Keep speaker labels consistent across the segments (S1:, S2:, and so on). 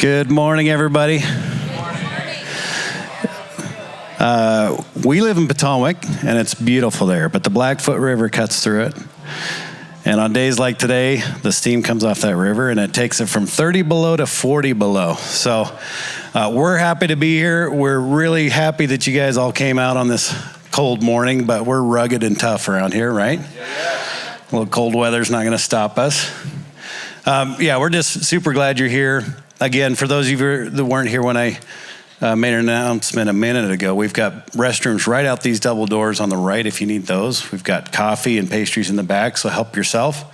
S1: Good morning, everybody. We live in Potomac, and it's beautiful there, but the Blackfoot River cuts through it. And on days like today, the steam comes off that river, and it takes it from 30 below to 40 below. So we're happy to be here. We're really happy that you guys all came out on this cold morning, but we're rugged and tough around here, right? Yeah. A little cold weather's not going to stop us. We're just super glad you're here. Again, for those of you that weren't here when I made an announcement a minute ago, we've got restrooms right out these double doors on the right if you need those. We've got coffee and pastries in the back, so help yourself.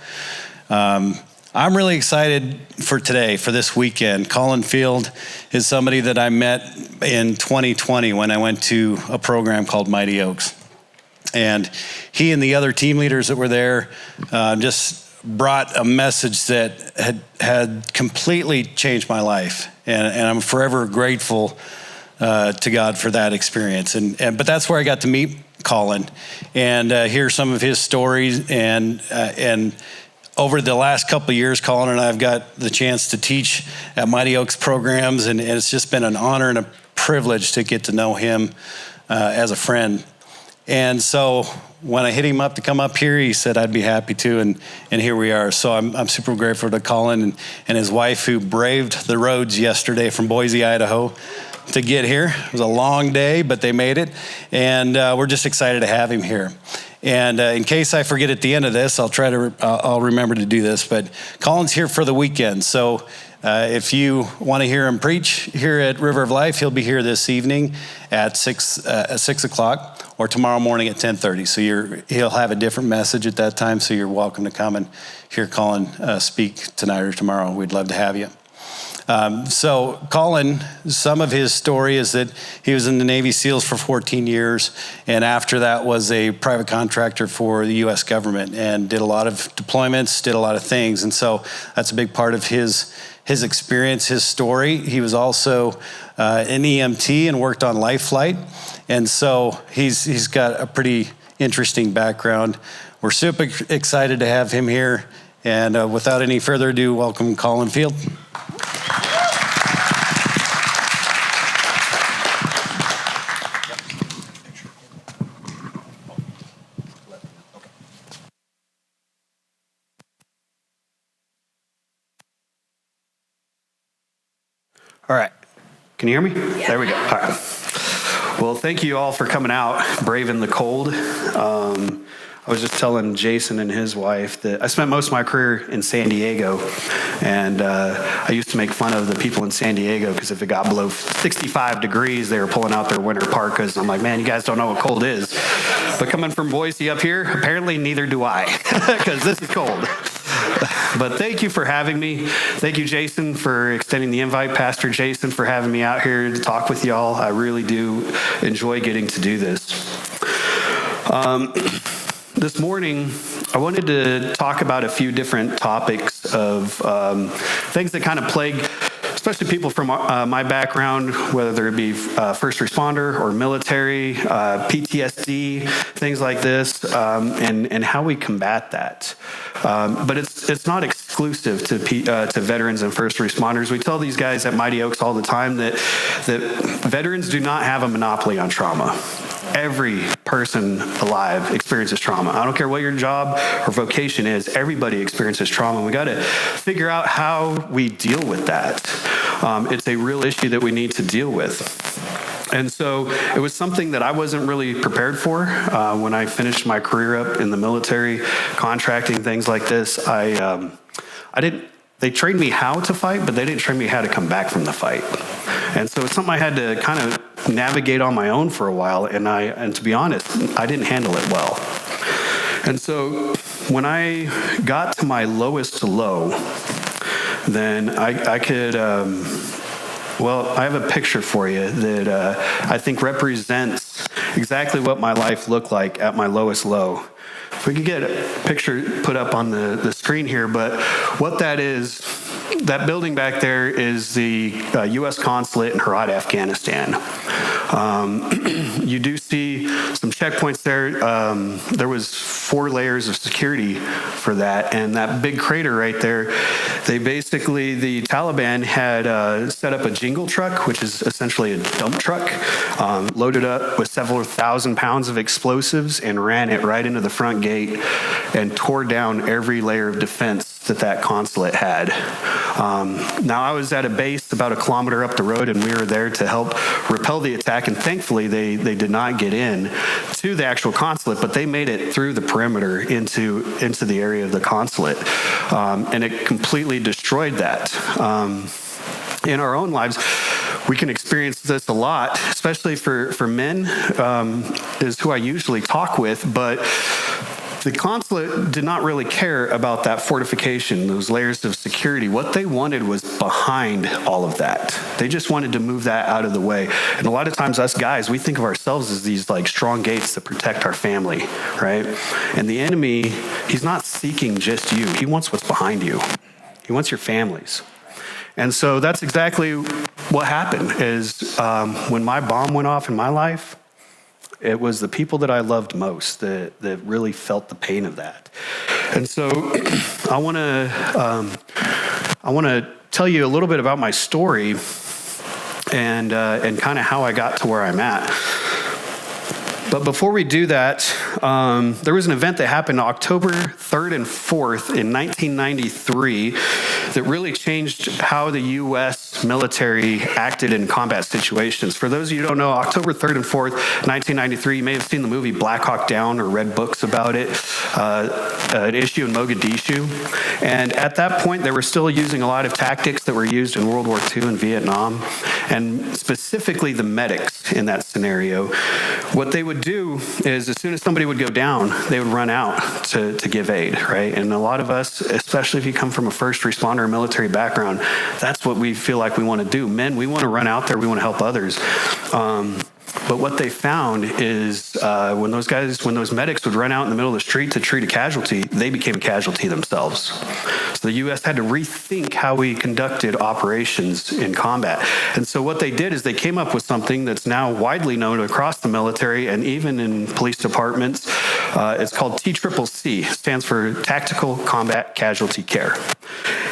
S1: I'm really excited for today, for this weekend. Colin Field is somebody that I met in 2020 when I went to a program called Mighty Oaks. And he and the other team leaders that were there just brought a message that had completely changed my life. And I'm forever grateful to God for that experience. But that's where I got to meet Colin and hear some of his stories. And over the last couple of years, Colin and I have got the chance to teach at Mighty Oaks programs, and it's just been an honor and a privilege to get to know him as a friend. And so when I hit him up to come up here, he said I'd be happy to, and here we are. So I'm super grateful to Colin and his wife, who braved the roads yesterday from Boise, Idaho, to get here. It was a long day, but they made it, and we're just excited to have him here. And in case I forget at the end of this, I'll remember to do this. But Colin's here for the weekend, so if you want to hear him preach here at River of Life, he'll be here this evening at 6 o'clock. Or tomorrow morning at 10:30. So he'll have a different message at that time. So you're welcome to come and hear Colin speak tonight or tomorrow. We'd love to have you. So Colin, some of his story is that he was in the Navy SEALs for 14 years, and after that was a private contractor for the U.S. government and did a lot of deployments, did a lot of things, and so that's a big part of his experience, his story. He was also an EMT and worked on Life Flight, and so he's got a pretty interesting background. We're super excited to have him here, and without any further ado, welcome Colin Field.
S2: All right. Can you hear me? Yeah. There we go. All right. Well, thank you all for coming out, braving the cold. I was just telling Jason and his wife that I spent most of my career in San Diego, and I used to make fun of the people in San Diego because if it got below 65 degrees, they were pulling out their winter parkas. I'm like, man, you guys don't know what cold is. But coming from Boise up here, apparently neither do I, because this is cold. But thank you for having me. Thank you, Jason, for extending the invite. Pastor Jason, for having me out here to talk with y'all. I really do enjoy getting to do this. This morning, I wanted to talk about a few different topics of things that kind of plague, especially people from my background, whether it be first responder or military, PTSD, things like this, and how we combat that. But it's not exclusive to veterans and first responders. We tell these guys at Mighty Oaks all the time that veterans do not have a monopoly on trauma. Every person alive experiences trauma. I don't care what your job or vocation is, everybody experiences trauma. We got to figure out how we deal with that. It's a real issue that we need to deal with. And so it was something that I wasn't really prepared for when I finished my career up in the military, contracting, things like this. They trained me how to fight, but they didn't train me how to come back from the fight. And so it's something I had to kind of navigate on my own for a while, and to be honest, I didn't handle it well. And so when I got to my lowest low, then I could, I have a picture for you that I think represents exactly what my life looked like at my lowest low. If we could get a picture put up on the screen here, but what that is, that building back there is the U.S. consulate in Herat, Afghanistan. You do see some checkpoints there. There was 4 layers of security for that, and that big crater right there, the Taliban had set up a jingle truck, which is essentially a dump truck, loaded up with several thousand pounds of explosives and ran it right into the front gate and tore down every layer of defense that consulate had. Now, I was at a base about a kilometer up the road, and we were there to help repel the attack, and thankfully they did not get in to the actual consulate, but they made it through the perimeter into the area of the consulate, and it completely destroyed that. In our own lives, we can experience this a lot, especially for men, is who I usually talk with, but the consulate did not really care about that fortification, those layers of security. What they wanted was behind all of that. They just wanted to move that out of the way. And a lot of times us guys, we think of ourselves as these like strong gates that protect our family, right? And the enemy, he's not seeking just you. He wants what's behind you. He wants your families. And so that's exactly what happened is when my bomb went off in my life, it was the people that I loved most that really felt the pain of that. And so I want to tell you a little bit about my story and kind of how I got to where I'm at. But before we do that, there was an event that happened October 3rd and 4th in 1993 that really changed how the U.S. military acted in combat situations. For those of you who don't know, October 3rd and 4th, 1993, you may have seen the movie Black Hawk Down or read books about it, an issue in Mogadishu. And at that point, they were still using a lot of tactics that were used in World War II and Vietnam, and specifically the medics in that scenario. What they would do is as soon as somebody would go down, they would run out to give aid, right? And a lot of us, especially if you come from a first responder or military background, that's what we feel like we want to do. Men, we want to run out there, we want to help others. But what they found is when those medics would run out in the middle of the street to treat a casualty, they became a casualty themselves. So the U.S. had to rethink how we conducted operations in combat. And so what they did is they came up with something that's now widely known across the military and even in police departments. It's called TCCC, stands for Tactical Combat Casualty Care.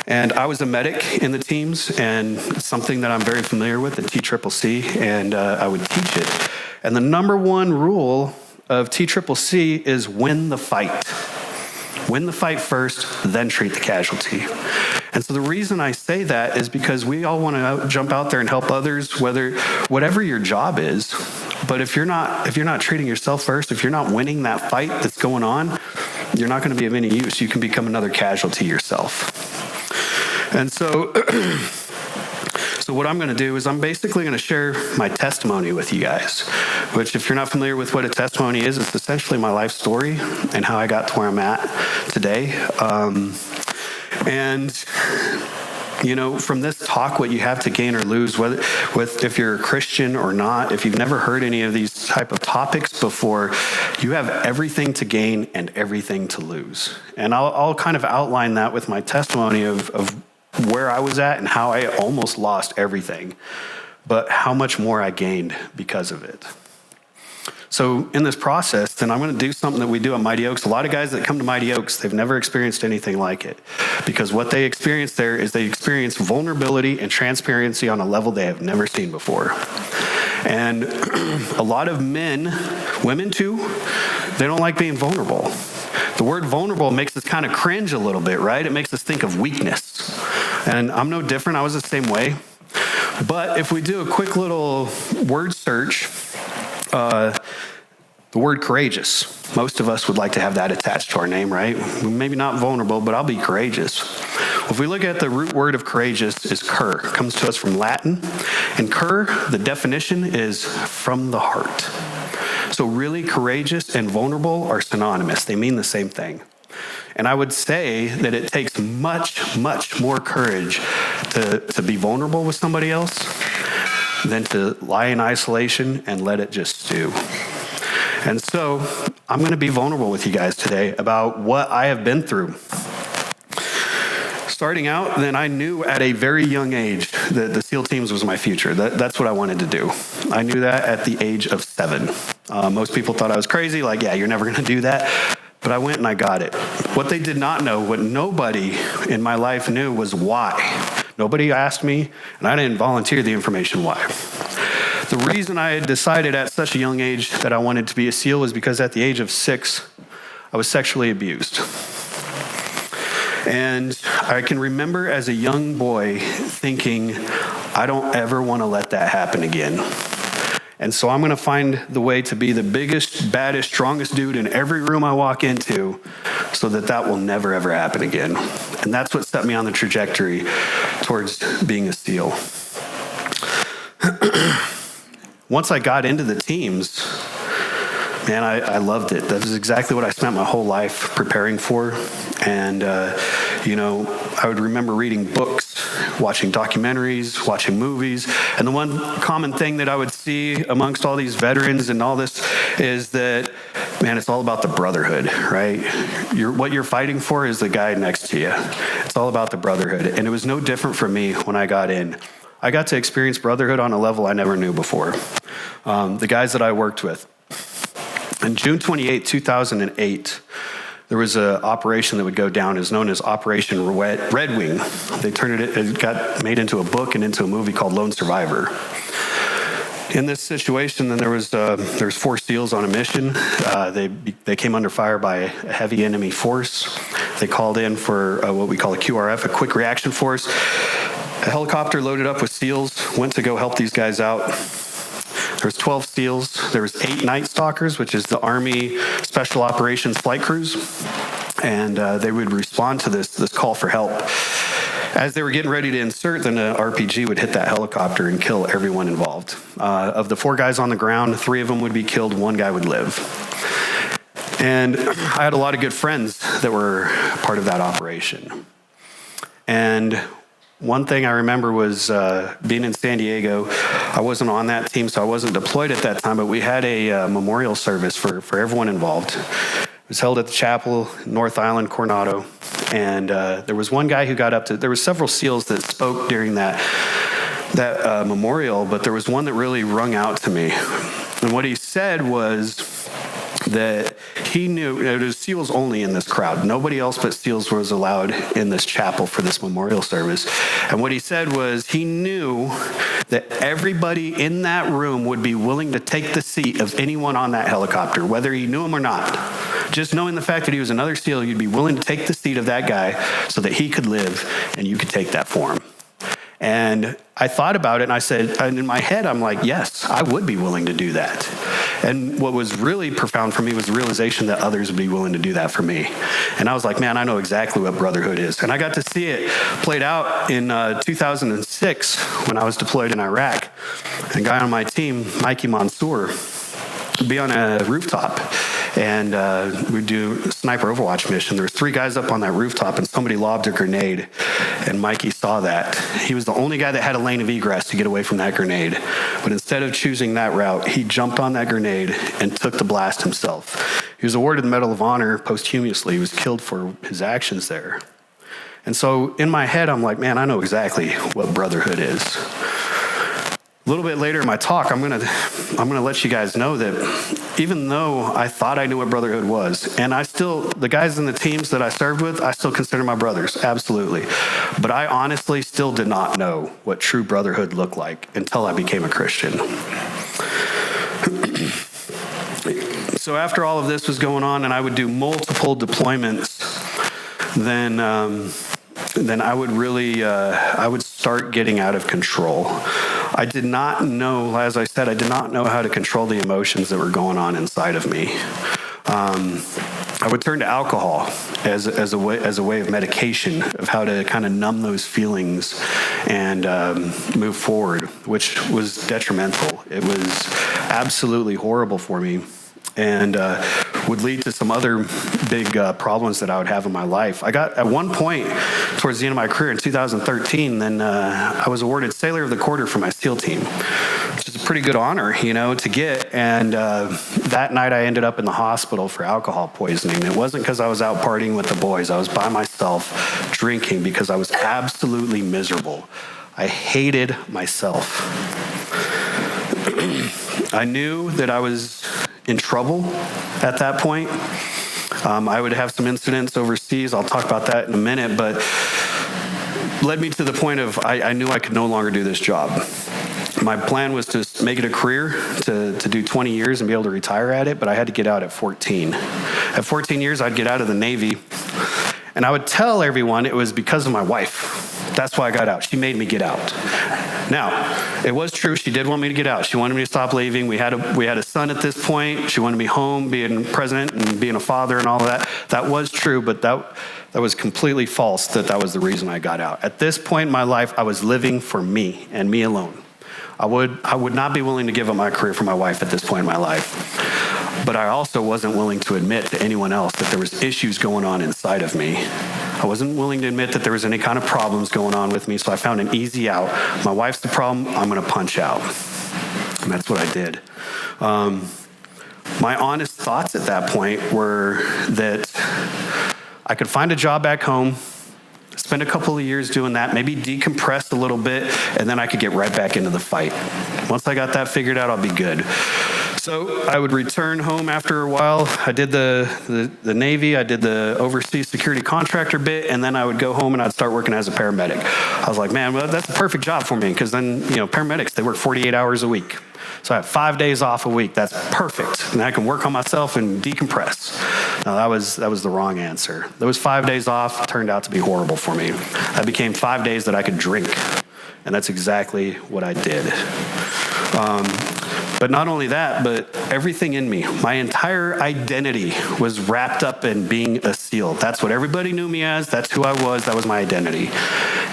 S2: And I was a medic in the teams, and it's something that I'm very familiar with, the TCCC, and I would teach it. And the number one rule of TCCC is win the fight. Win the fight first, then treat the casualty. And so the reason I say that is because we all want to jump out there and help others, whatever your job is. But if you're not treating yourself first, if you're not winning that fight that's going on, you're not going to be of any use. You can become another casualty yourself. And so what I'm going to do is I'm basically going to share my testimony with you guys, which if you're not familiar with what a testimony is, it's essentially my life story and how I got to where I'm at today. From this talk, what you have to gain or lose, if you're a Christian or not, if you've never heard any of these type of topics before, you have everything to gain and everything to lose. And I'll kind of outline that with my testimony of where I was at and how I almost lost everything, but how much more I gained because of it. So in this process, then I'm going to do something that we do at Mighty Oaks. A lot of guys that come to Mighty Oaks, they've never experienced anything like it, because what they experience there is they experience vulnerability and transparency on a level they have never seen before. And a lot of men, women too, they don't like being vulnerable. The word vulnerable makes us kind of cringe a little bit, right? It makes us think of weakness. And I'm no different. I was the same way. But if we do a quick little word search, the word courageous. Most of us would like to have that attached to our name, right? Maybe not vulnerable, but I'll be courageous. If we look at the root word of courageous is cur. It comes to us from Latin. And cur, the definition is from the heart. So really, courageous and vulnerable are synonymous. They mean the same thing. And I would say that it takes much, much more courage to be vulnerable with somebody else than to lie in isolation and let it just stew. And so I'm going to be vulnerable with you guys today about what I have been through. starting out, then I knew at a very young age that the SEAL teams was my future. That's what I wanted to do. I knew that at the age of 7. Most people thought I was crazy, like, yeah, you're never going to do that. But I went and I got it. What they did not know, what nobody in my life knew, was why. Nobody asked me, and I didn't volunteer the information why. The reason I had decided at such a young age that I wanted to be a SEAL was because at the age of 6, I was sexually abused. And I can remember as a young boy thinking, I don't ever want to let that happen again. And so I'm going to find the way to be the biggest, baddest, strongest dude in every room I walk into so that will never, ever happen again. And that's what set me on the trajectory towards being a SEAL. Once I got into the teams, man, I loved it. That was exactly what I spent my whole life preparing for. And, I would remember reading books, watching documentaries, watching movies. And the one common thing that I would see amongst all these veterans and all this is that, man, it's all about the brotherhood, right? What you're fighting for is the guy next to you. It's all about the brotherhood. And it was no different for me when I got in. I got to experience brotherhood on a level I never knew before. The guys that I worked with. On June 28, 2008, there was an operation that would go down. It was known as Operation Red Wing. They turned it got made into a book and into a movie called Lone Survivor. In this situation, then there was 4 SEALs on a mission. They came under fire by a heavy enemy force. They called in for what we call a QRF, a quick reaction force. A helicopter loaded up with SEALs went to go help these guys out. There was 12 SEALs. There was 8 Night Stalkers, which is the Army Special Operations Flight Crews. And they would respond to this call for help. As they were getting ready to insert, then an RPG would hit that helicopter and kill everyone involved. Of the 4 guys on the ground, 3 of them would be killed, 1 guy would live. And I had a lot of good friends that were part of that operation. And one thing I remember was being in San Diego. I wasn't on that team, so I wasn't deployed at that time, but we had a memorial service for everyone involved. It was held at the chapel, North Island, Coronado. And there was one guy who got up to, there were several SEALs that spoke during that memorial, but there was one that really rung out to me. And what he said was that he knew, it was SEALs only in this crowd. Nobody else but SEALs was allowed in this chapel for this memorial service. And what he said was he knew that everybody in that room would be willing to take the seat of anyone on that helicopter, whether he knew him or not. Just knowing the fact that he was another SEAL, you'd be willing to take the seat of that guy so that he could live and you could take that for him. And I thought about it and I said, and in my head, I'm like, yes, I would be willing to do that. And what was really profound for me was the realization that others would be willing to do that for me. And I was like, man, I know exactly what brotherhood is. And I got to see it played out in 2006 when I was deployed in Iraq. And a guy on my team, Mikey Mansour, would be on a rooftop. And we'd do a sniper Overwatch mission. There was 3 guys up on that rooftop, and somebody lobbed a grenade. And Mikey saw that. He was the only guy that had a lane of egress to get away from that grenade. But instead of choosing that route, he jumped on that grenade and took the blast himself. He was awarded the Medal of Honor posthumously. He was killed for his actions there. And so in my head, I'm like, man, I know exactly what brotherhood is. A little bit later in my talk, I'm gonna let you guys know that even though I thought I knew what brotherhood was, and the guys in the teams that I served with, I still consider my brothers, absolutely. But I honestly still did not know what true brotherhood looked like until I became a Christian. So after all of this was going on, and I would do multiple deployments, then I would really, I would start getting out of control. I did not know, as I said, I did not know how to control the emotions that were going on inside of me. I would turn to alcohol as a way of medication, of how to kind of numb those feelings and move forward, which was detrimental. It was absolutely horrible for me, and would lead to some other big problems that I would have in my life. I got, at one point, towards the end of my career in 2013, then I was awarded Sailor of the Quarter for my SEAL team. which is a pretty good honor, to get. And that night I ended up in the hospital for alcohol poisoning. It wasn't because I was out partying with the boys. I was by myself drinking because I was absolutely miserable. I hated myself. I knew that I was in trouble at that point. I would have some incidents overseas. I'll talk about that in a minute, but led me to the point of I knew I could no longer do this job. My plan was to make it a career, to do 20 years and be able to retire at it, but I had to get out at 14. At 14 years, I'd get out of the Navy, and I would tell everyone it was because of my wife. That's why I got out. She made me get out. Now, it was true. She did want me to get out. She wanted me to stop leaving. We had a son at this point. She wanted me home, being president and being a father and all of that. That was true, but that was completely false that was the reason I got out. At this point in my life, I was living for me and me alone. I would not be willing to give up my career for my wife at this point in my life. But I also wasn't willing to admit to anyone else that there was issues going on inside of me. I wasn't willing to admit that there was any kind of problems going on with me, so I found an easy out. My wife's the problem, I'm gonna punch out. And that's what I did. My honest thoughts at that point were that I could find a job back home, spend a couple of years doing that, maybe decompress a little bit, and then I could get right back into the fight. Once I got that figured out, I'll be good. So I would return home after a while. I did the Navy, I did the overseas security contractor bit, and then I would go home and I'd start working as a paramedic. I was like, man, well, that's a perfect job for me, because then, paramedics, they work 48 hours a week. So I have 5 days off a week. That's perfect. And I can work on myself and decompress. No, that was the wrong answer. Those 5 days off turned out to be horrible for me. That became 5 days that I could drink. And that's exactly what I did. But not only that, but everything in me, my entire identity was wrapped up in being a SEAL. That's what everybody knew me as. That's who I was. That was my identity.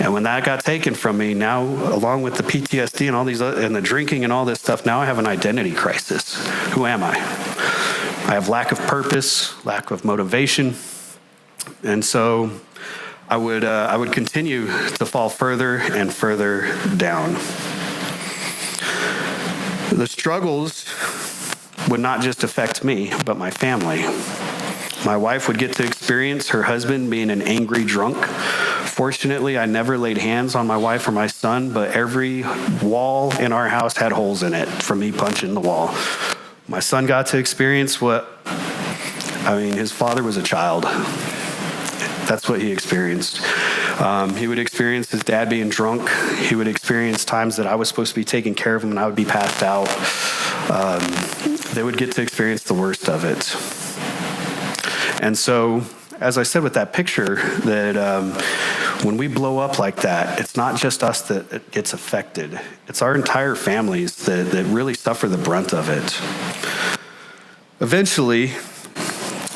S2: And when that got taken from me, now, along with the PTSD and all these, and the drinking and all this stuff, now I have an identity crisis. Who am I? I have lack of purpose, lack of motivation. And so I would continue to fall further and further down. The struggles would not just affect me, but my family. My wife would get to experience her husband being an angry drunk. Fortunately, I never laid hands on my wife or my son, but every wall in our house had holes in it from me punching the wall. My son got to experience his father was a child. That's what he experienced. He would experience his dad being drunk. He would experience times that I was supposed to be taking care of him and I would be passed out. They would get to experience the worst of it. And so, as I said with that picture, that when we blow up like that, it's not just us that gets affected. It's our entire families that really suffer the brunt of it. Eventually,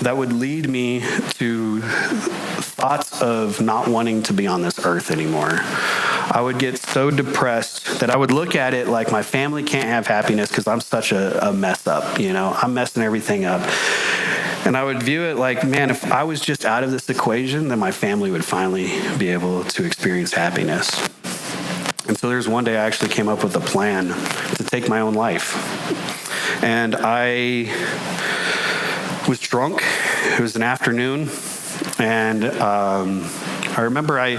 S2: that would lead me to thoughts of not wanting to be on this earth anymore. I would get so depressed that I would look at it like my family can't have happiness because I'm such a mess up, I'm messing everything up. And I would view it like, man, if I was just out of this equation, then my family would finally be able to experience happiness. And so there's one day I actually came up with a plan to take my own life. And I was drunk. It was an afternoon. And I remember I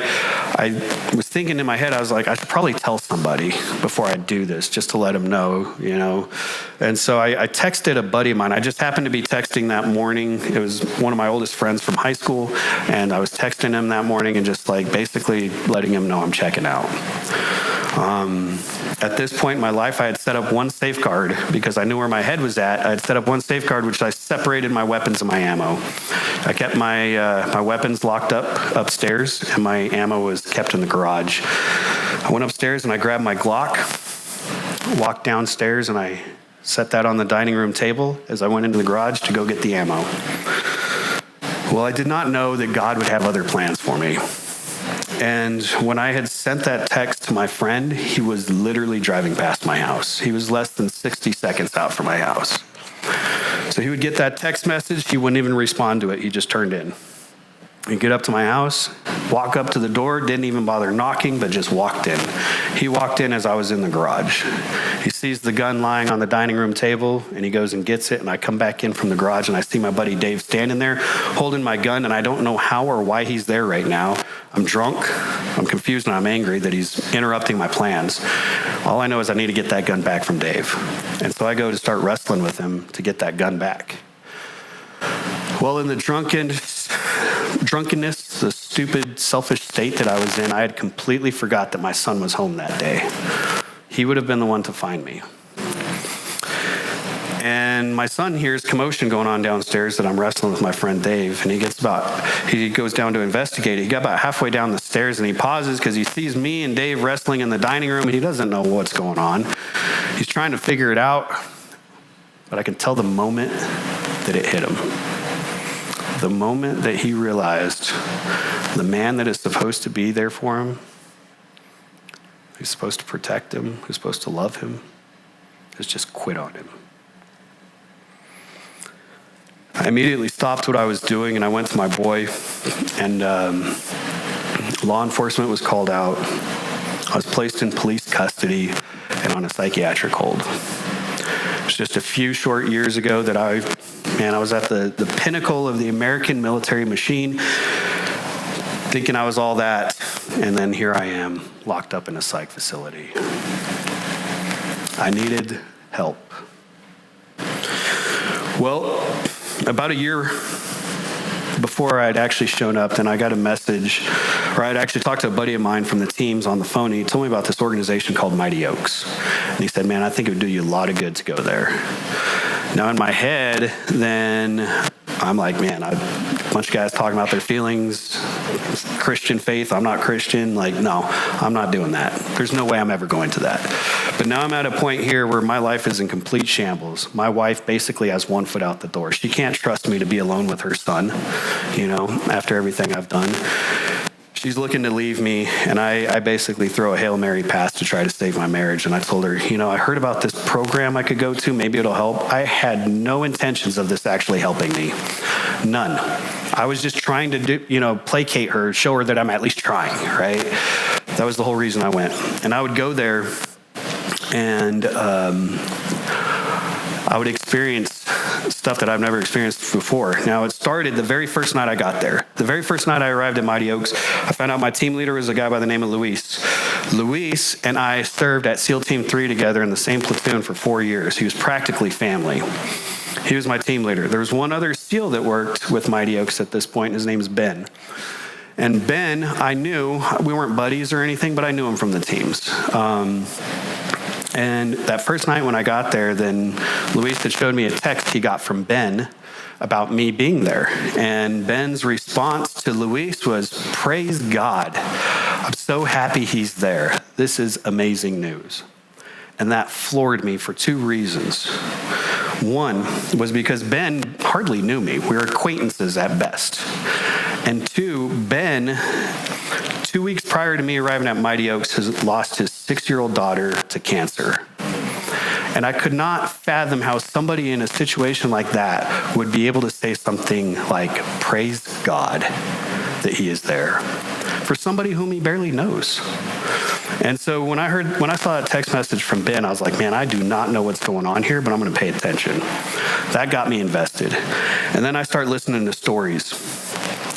S2: was thinking in my head, I was like, I should probably tell somebody before I do this, just to let them know, And so I texted a buddy of mine. I just happened to be texting that morning. It was one of my oldest friends from high school. And I was texting him that morning and just basically letting him know I'm checking out. At this point in my life, I had set up one safeguard because I knew where my head was at. I had set up one safeguard, which I separated my weapons and my ammo. I kept my weapons locked up upstairs, and my ammo was kept in the garage. I went upstairs and I grabbed my Glock, walked downstairs, and I set that on the dining room table as I went into the garage to go get the ammo. Well, I did not know that God would have other plans for me. And when I had sent that text to my friend, he was literally driving past my house. He was less than 60 seconds out from my house. So he would get that text message. He wouldn't even respond to it. He just turned in. He get up to my house, walk up to the door, didn't even bother knocking, but just walked in. He walked in as I was in the garage. He sees the gun lying on the dining room table, and he goes and gets it, and I come back in from the garage, and I see my buddy Dave standing there holding my gun, and I don't know how or why he's there right now. I'm drunk, I'm confused, and I'm angry that he's interrupting my plans. All I know is I need to get that gun back from Dave. And so I go to start wrestling with him to get that gun back. Well, in the drunkenness, the stupid, selfish state that I was in, I had completely forgot that my son was home that day. He would have been the one to find me. And my son hears commotion going on downstairs that I'm wrestling with my friend Dave, and he goes down to investigate. He got about halfway down the stairs, and he pauses because he sees me and Dave wrestling in the dining room, and he doesn't know what's going on. He's trying to figure it out, but I can tell the moment that it hit him. The moment that he realized the man that is supposed to be there for him, who's supposed to protect him, who's supposed to love him, has just quit on him. I immediately stopped what I was doing, and I went to my boy, and law enforcement was called out. I was placed in police custody and on a psychiatric hold. It was just a few short years ago that I was at the pinnacle of the American military machine, thinking I was all that, and then here I am, locked up in a psych facility. I needed help. Well, about a year before I'd actually shown up, then I got a message, or I'd actually talked to a buddy of mine from the teams on the phone, and he told me about this organization called Mighty Oaks. And he said, man, I think it would do you a lot of good to go there. Now, in my head, then I'm like, man, a bunch of guys talking about their feelings, Christian faith, I'm not Christian. Like, no, I'm not doing that. There's no way I'm ever going to that. But now I'm at a point here where my life is in complete shambles. My wife basically has one foot out the door. She can't trust me to be alone with her son, after everything I've done. She's looking to leave me, and I basically throw a Hail Mary pass to try to save my marriage. And I told her, I heard about this program I could go to. Maybe it'll help. I had no intentions of this actually helping me. None. I was just trying to placate her, show her that I'm at least trying, right? That was the whole reason I went. And I would go there, and I would experience stuff that I've never experienced before. Now, it started the very first night I got there. The very first night I arrived at Mighty Oaks, I found out my team leader was a guy by the name of Luis. Luis and I served at SEAL Team 3 together in the same platoon for 4 years. He was practically family. He was my team leader. There was one other SEAL that worked with Mighty Oaks at this point. His name is Ben. And Ben, I knew, we weren't buddies or anything, but I knew him from the teams. And that first night when I got there, then Luis had showed me a text he got from Ben about me being there. And Ben's response to Luis was, "Praise God. I'm so happy he's there. This is amazing news." And that floored me for 2 reasons. One was because Ben hardly knew me. We were acquaintances at best. And 2, Ben, 2 weeks prior to me arriving at Mighty Oaks, has lost his 6-year-old daughter to cancer. And I could not fathom how somebody in a situation like that would be able to say something like, "Praise God that he is there," for somebody whom he barely knows. And so when I saw that text message from Ben, I was like, man, I do not know what's going on here, but I'm going to pay attention. That got me invested. And then I start listening to stories.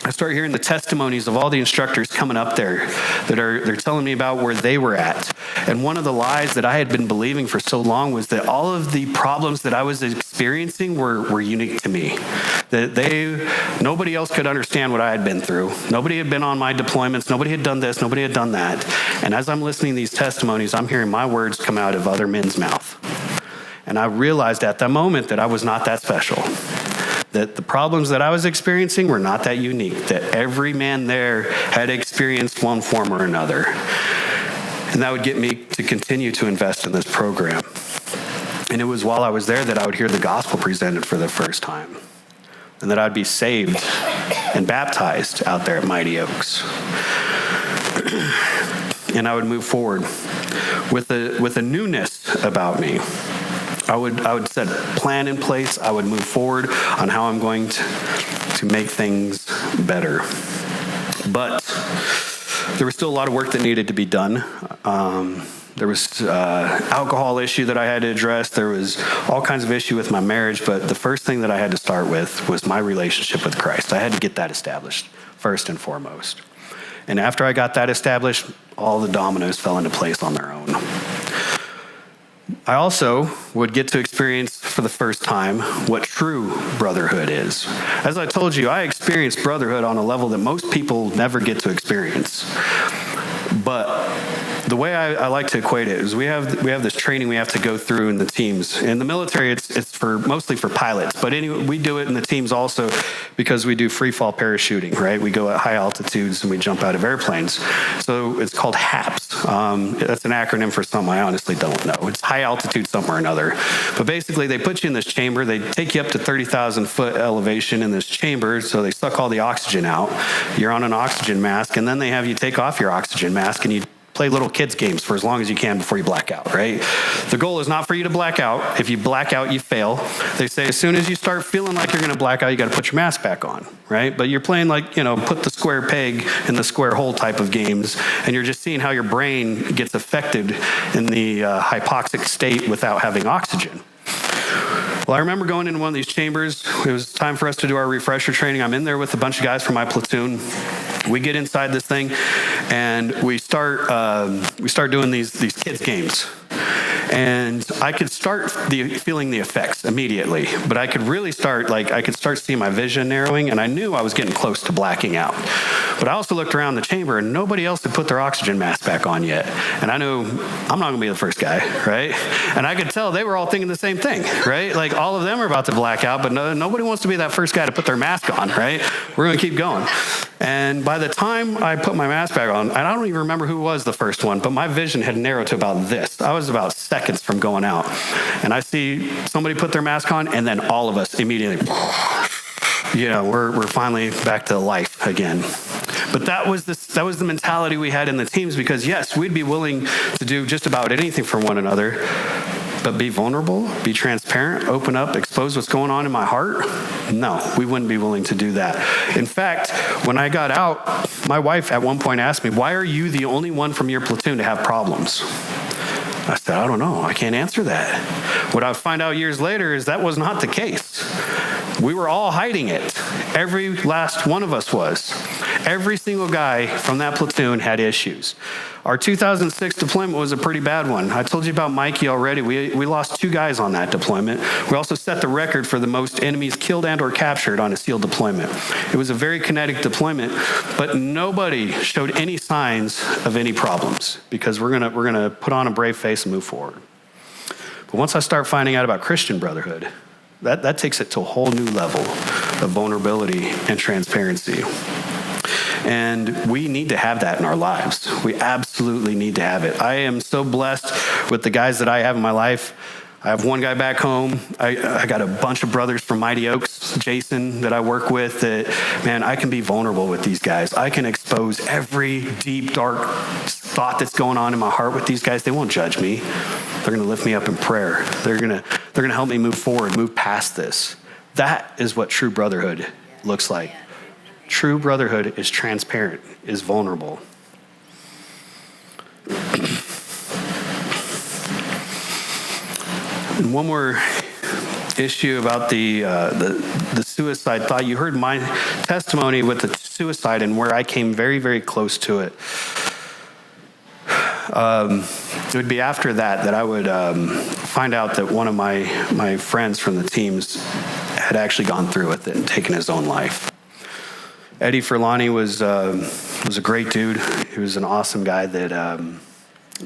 S2: I start hearing the testimonies of all the instructors coming up there they're telling me about where they were at. And one of the lies that I had been believing for so long was that all of the problems that I was experiencing were unique to me. That nobody else could understand what I had been through. Nobody had been on my deployments. Nobody had done this. Nobody had done that. And as I'm listening to these testimonies, I'm hearing my words come out of other men's mouth. And I realized at that moment that I was not that special. That the problems that I was experiencing were not that unique, that every man there had experienced one form or another. And that would get me to continue to invest in this program. And it was while I was there that I would hear the gospel presented for the first time, and that I'd be saved and baptized out there at Mighty Oaks. And I would move forward with a newness about me. I would set a plan in place. I would move forward on how I'm going to make things better. But there was still a lot of work that needed to be done. There was alcohol issue that I had to address. There was all kinds of issue with my marriage. But the first thing that I had to start with was my relationship with Christ. I had to get that established first and foremost. And after I got that established, all the dominoes fell into place on their own. I also would get to experience for the first time what true brotherhood is. As I told you, I experienced brotherhood on a level that most people never get to experience. But the way I like to equate it is we have this training we have to go through in the teams. In the military, it's mostly for pilots, but anyway, we do it in the teams also because we do free fall parachuting, right? We go at high altitudes and we jump out of airplanes. So it's called HAPS. That's an acronym for something I honestly don't know. It's high altitude something or another. But basically, they put you in this chamber. They take you up to 30,000 foot elevation in this chamber, so they suck all the oxygen out. You're on an oxygen mask, and then they have you take off your oxygen mask and you play little kids games for as long as you can before you black out, right? The goal is not for you to black out. If you black out, you fail. They say as soon as you start feeling like you're going to black out, you got to put your mask back on, right? But you're playing like, put the square peg in the square hole type of games, and you're just seeing how your brain gets affected in the hypoxic state without having oxygen. Well, I remember going into one of these chambers. It was time for us to do our refresher training. I'm in there with a bunch of guys from my platoon. We get inside this thing, and we start doing these kids games. And I could start feeling the effects immediately, but I could really start seeing my vision narrowing, and I knew I was getting close to blacking out. But I also looked around the chamber, and nobody else had put their oxygen mask back on yet. And I knew I'm not going to be the first guy, right? And I could tell they were all thinking the same thing, right? Like all of them are about to black out, but nobody wants to be that first guy to put their mask on, right? We're going to keep going. And by the time I put my mask back on, and I don't even remember who was the first one, but my vision had narrowed to about this. I was about seconds from going out. And I see somebody put their mask on, and then all of us immediately, we're finally back to life again. But that was the mentality we had in the teams, because yes, we'd be willing to do just about anything for one another, but be vulnerable, be transparent, open up, expose what's going on in my heart? No, we wouldn't be willing to do that. In fact, when I got out, my wife at one point asked me, "Why are you the only one from your platoon to have problems?" I said, "I don't know. I can't answer that." What I find out years later is that was not the case. We were all hiding it. Every last one of us was. Every single guy from that platoon had issues. Our 2006 deployment was a pretty bad one. I told you about Mikey already. We lost 2 guys on that deployment. We also set the record for the most enemies killed and or captured on a SEAL deployment. It was a very kinetic deployment, but nobody showed any signs of any problems, because we're gonna put on a brave face and move forward. But once I start finding out about Christian brotherhood, that takes it to a whole new level of vulnerability and transparency. And we need to have that in our lives. We absolutely need to have it. I am so blessed with the guys that I have in my life. I have one guy back home. I got a bunch of brothers from Mighty Oaks, Jason, that I work with, that, man, I can be vulnerable with these guys. I can expose every deep, dark thought that's going on in my heart with these guys. They won't judge me. They're going to lift me up in prayer. They're going to help me move forward, move past this. That is what true brotherhood looks like. True brotherhood is transparent, is vulnerable. And one more issue about the suicide thought. You heard my testimony with the suicide and where I came very, very close to it. It would be after that I would find out that one of my friends from the teams had actually gone through with it and taken his own life. Eddie Furlani was a great dude. He was an awesome guy that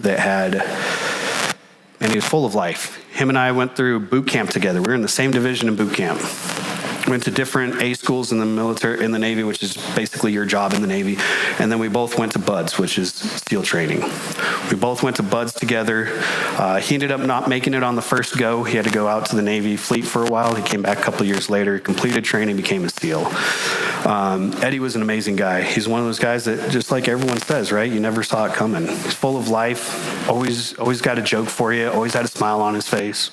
S2: had, and he was full of life. Him and I went through boot camp together. We were in the same division in boot camp. Went to different A schools in the military, in the Navy, which is basically your job in the Navy. And then we both went to BUDS, which is SEAL training. We both went to BUDS together. He ended up not making it on the first go. He had to go out to the Navy fleet for a while. He came back a couple of years later, completed training, became a SEAL. Eddie was an amazing guy. He's one of those guys that, just like everyone says, right? You never saw it coming. He's full of life, always got a joke for you, always had a smile on his face.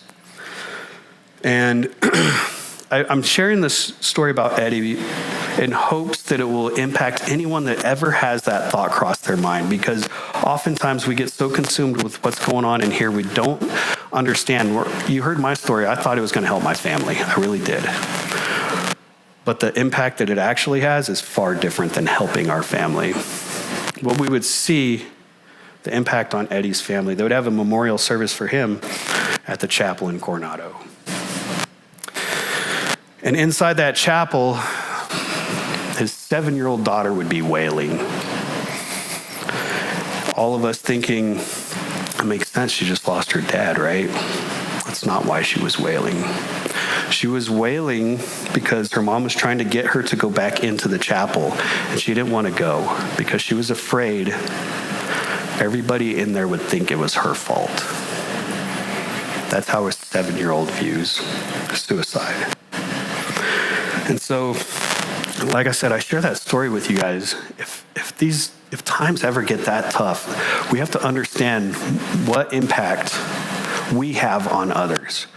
S2: And I'm sharing this story about Eddie in hopes that it will impact anyone that ever has that thought cross their mind, because oftentimes we get so consumed with what's going on in here, we don't understand. You heard my story. I thought it was going to help my family. I really did. But the impact that it actually has is far different than helping our family. What we would see, the impact on Eddie's family, they would have a memorial service for him at the chapel in Coronado. And inside that chapel, his 7-year-old daughter would be wailing. All of us thinking, it makes sense, she just lost her dad, right? That's not why she was wailing. She was wailing because her mom was trying to get her to go back into the chapel, and she didn't want to go because she was afraid everybody in there would think it was her fault. That's how a 7-year-old views suicide. And so, like I said, I share that story with you guys. If times ever get that tough, we have to understand what impact we have on others,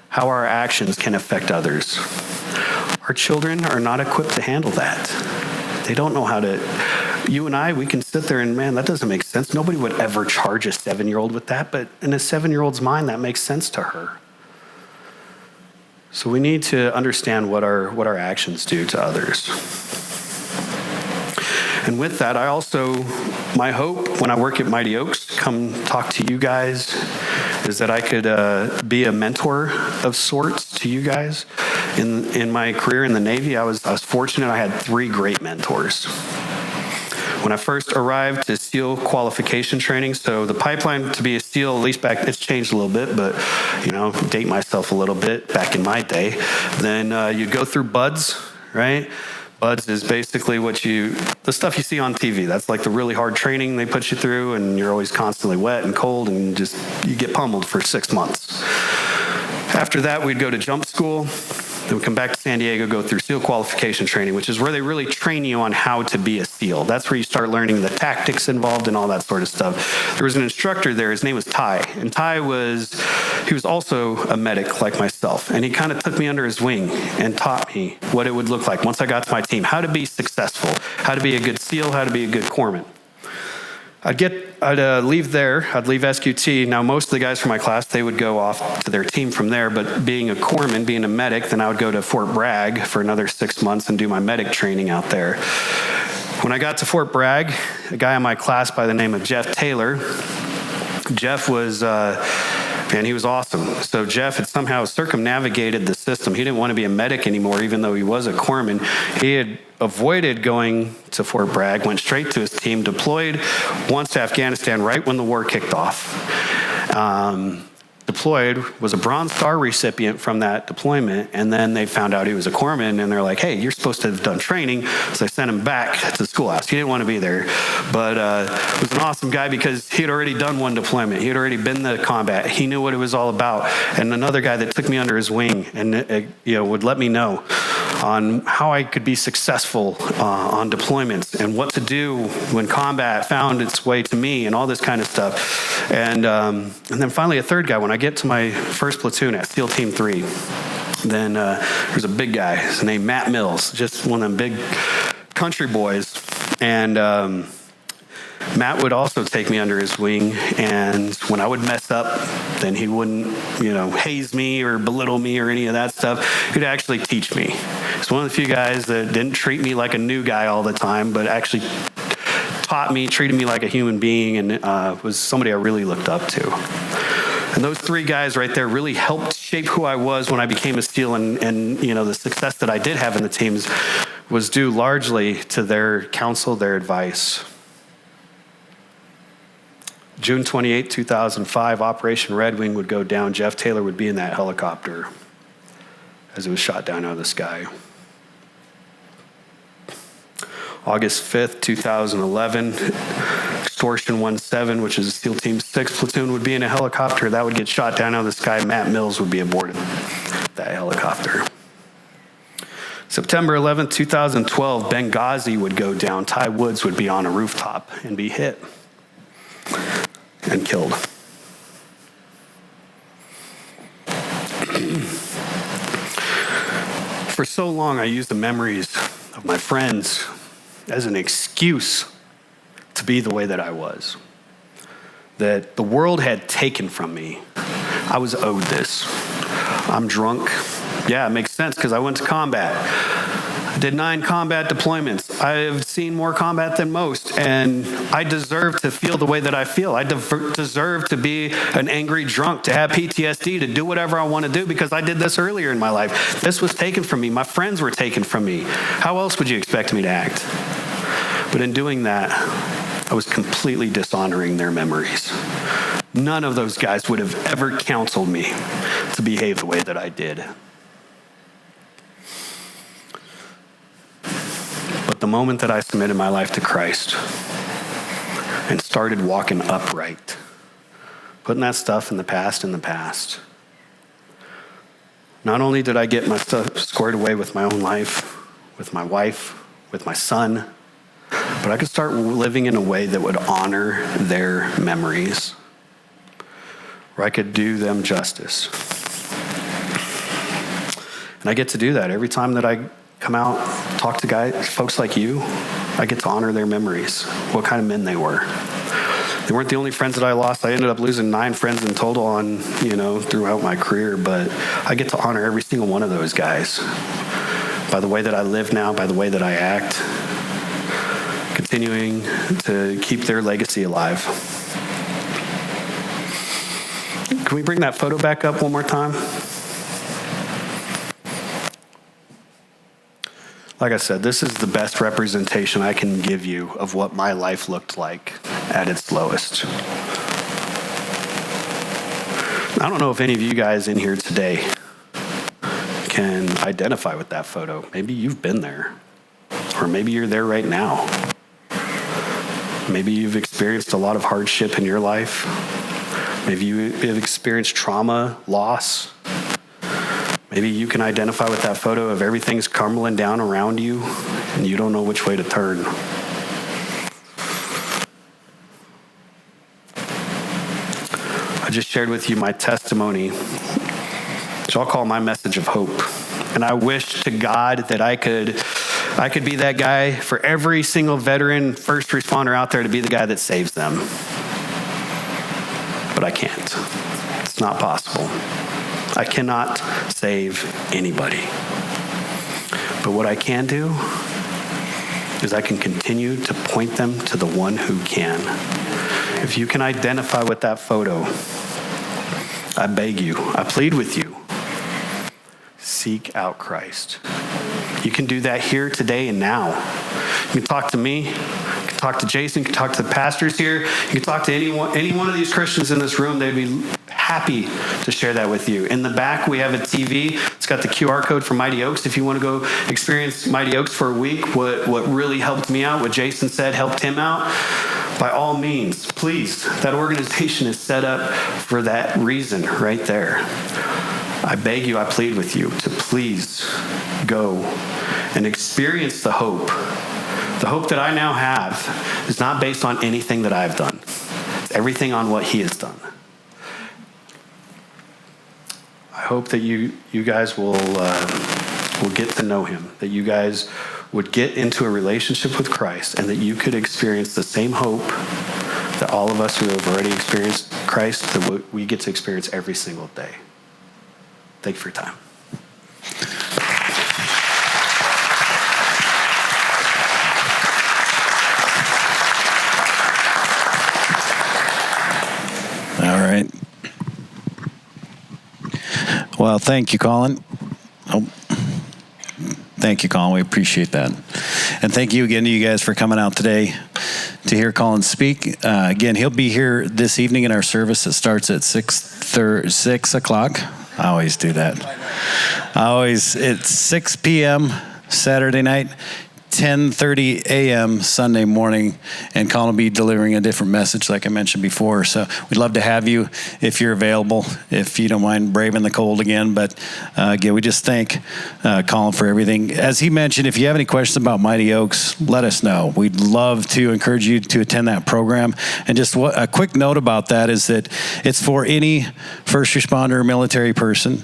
S2: how our actions can affect others. Our children are not equipped to handle that. They don't know how to. You and I, we can sit there and, man, that doesn't make sense. Nobody would ever charge a 7-year-old with that, but in a 7-year-old's mind, that makes sense to her. So we need to understand what our actions do to others. And with that, my hope when I work at Mighty Oaks, come talk to you guys, is that I could be a mentor of sorts to you guys. In my career in the Navy, I was fortunate. I had 3 great mentors. When I first arrived to SEAL qualification training, so the pipeline to be a SEAL, at least back, it's changed a little bit, but, date myself a little bit back in my day. Then you'd go through BUDS, right? BUDS is basically the stuff you see on TV. That's like the really hard training they put you through, and you're always constantly wet and cold, and you get pummeled for 6 months. After that, we'd go to jump school. Then we come back to San Diego, go through SEAL qualification training, which is where they really train you on how to be a SEAL. That's where you start learning the tactics involved and all that sort of stuff. There was an instructor there. His name was Ty. And Ty he was also a medic like myself. And he kind of took me under his wing and taught me what it would look like once I got to my team, how to be successful, how to be a good SEAL, how to be a good corpsman. I'd leave there. I'd leave SQT. Now, most of the guys from my class, they would go off to their team from there. But being a corpsman, being a medic, then I would go to Fort Bragg for another 6 months and do my medic training out there. When I got to Fort Bragg, a guy in my class by the name of Jeff Taylor, Jeff was, he was awesome. So Jeff had somehow circumnavigated the system. He didn't want to be a medic anymore, even though he was a corpsman. He had avoided going to Fort Bragg, went straight to his team, deployed once to Afghanistan right when the war kicked off. Deployed, was a Bronze Star recipient from that deployment, and then they found out he was a corpsman, and they're like, hey, you're supposed to have done training, so they sent him back to the schoolhouse. He didn't want to be there, but was an awesome guy because he had already done one deployment. He had already been to combat. He knew what it was all about, and another guy that took me under his wing and would let me know on how I could be successful on deployments and what to do when combat found its way to me and all this kind of stuff. And then finally a third guy, when I get to my first platoon at SEAL Team 3, then there's a big guy. His name Matt Mills, just one of them big country boys. And Matt would also take me under his wing, and when I would mess up, then he wouldn't, haze me or belittle me or any of that stuff. He'd actually teach me. He's one of the few guys that didn't treat me like a new guy all the time, but actually taught me, treated me like a human being, and was somebody I really looked up to. And those 3 guys right there really helped shape who I was when I became a SEAL, and the success that I did have in the teams was due largely to their counsel, their advice. June 28, 2005, Operation Red Wing would go down. Jeff Taylor would be in that helicopter as it was shot down out of the sky. August 5th, 2011, Extortion 17, which is a SEAL Team 6 platoon, would be in a helicopter. That would get shot down out of the sky. Matt Mills would be aboard that helicopter. September 11th, 2012, Benghazi would go down. Ty Woods would be on a rooftop and be hit and killed. For so long, I used the memories of my friends as an excuse to be the way that I was, that the world had taken from me. I was owed this. I'm drunk. Yeah, it makes sense because I went to combat. I did 9 combat deployments. I've seen more combat than most, and I deserve to feel the way that I feel. I deserve to be an angry drunk, to have PTSD, to do whatever I want to do because I did this earlier in my life. This was taken from me. My friends were taken from me. How else would you expect me to act? But in doing that, I was completely dishonoring their memories. None of those guys would have ever counseled me to behave the way that I did. But the moment that I submitted my life to Christ and started walking upright, putting that stuff in the past, not only did I get my stuff squared away with my own life, with my wife, with my son, but I could start living in a way that would honor their memories, where I could do them justice. And I get to do that every time that I come out, talk to folks like you. I get to honor their memories, what kind of men they were. They weren't the only friends that I lost. I ended up losing 9 friends in total throughout my career, but I get to honor every single one of those guys by the way that I live now, by the way that I act, continuing to keep their legacy alive. Can we bring that photo back up one more time? Like I said, this is the best representation I can give you of what my life looked like at its lowest. I don't know if any of you guys in here today can identify with that photo. Maybe you've been there, or maybe you're there right now. Maybe you've experienced a lot of hardship in your life. Maybe you have experienced trauma, loss. Maybe you can identify with that photo of everything's crumbling down around you and you don't know which way to turn. I just shared with you my testimony, which I'll call my message of hope. And I wish to God that I could be that guy for every single veteran, first responder out there, to be the guy that saves them. But I can't. It's not possible. I cannot save anybody. But what I can do is I can continue to point them to the one who can. If you can identify with that photo, I beg you, I plead with you, seek out Christ. You can do that here, today, and now. You can talk to me, you can talk to Jason, you can talk to the pastors here, you can talk to any one of these Christians in this room. They'd be happy to share that with you. In the back, we have a TV. It's got the QR code for Mighty Oaks. If you want to go experience Mighty Oaks for a week, what really helped me out, what Jason said helped him out, by all means, please. That organization is set up for that reason right there. I beg you, I plead with you to please go and experience the hope. The hope that I now have is not based on anything that I've done. It's everything on what he has done. I hope that you guys will get to know him, that you guys would get into a relationship with Christ, and that you could experience the same hope that all of us who have already experienced Christ, that we get to experience every single day. Thank you for your time.
S1: All right. Well, thank you, Colin. Thank you, Colin. We appreciate that. And thank you again to you guys for coming out today to hear Colin speak. Again, he'll be here this evening in our service that starts at 6 o'clock. I always do that. It's 6 p.m. Saturday night, 10:30 a.m. Sunday morning, and Colin will be delivering a different message like I mentioned before. So we'd love to have you if you're available, if you don't mind braving the cold again. But again, we just thank Colin for everything. As he mentioned, if you have any questions about Mighty Oaks, let us know. We'd love to encourage you to attend that program. And just a quick note about that is that it's for any first responder or military person,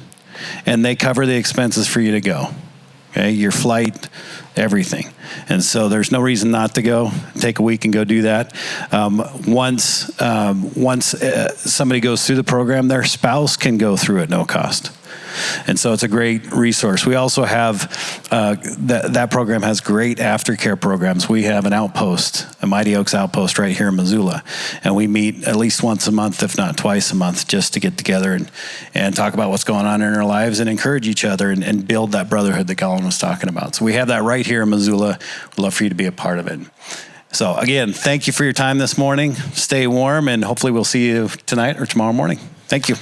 S1: and they cover the expenses for you to go. Okay, your flight, everything. And so there's no reason not to go. Take a week and go do that. Once somebody goes through the program, their spouse can go through at no cost. And so it's a great resource. We also have, that program has great aftercare programs. We have an outpost, a Mighty Oaks outpost right here in Missoula. And we meet at least once a month, if not twice a month, just to get together and talk about what's going on in our lives and encourage each other and build that brotherhood that Colin was talking about. So we have that right here in Missoula. We'd love for you to be a part of it. So again, thank you for your time this morning. Stay warm, and hopefully we'll see you tonight or tomorrow morning. Thank you.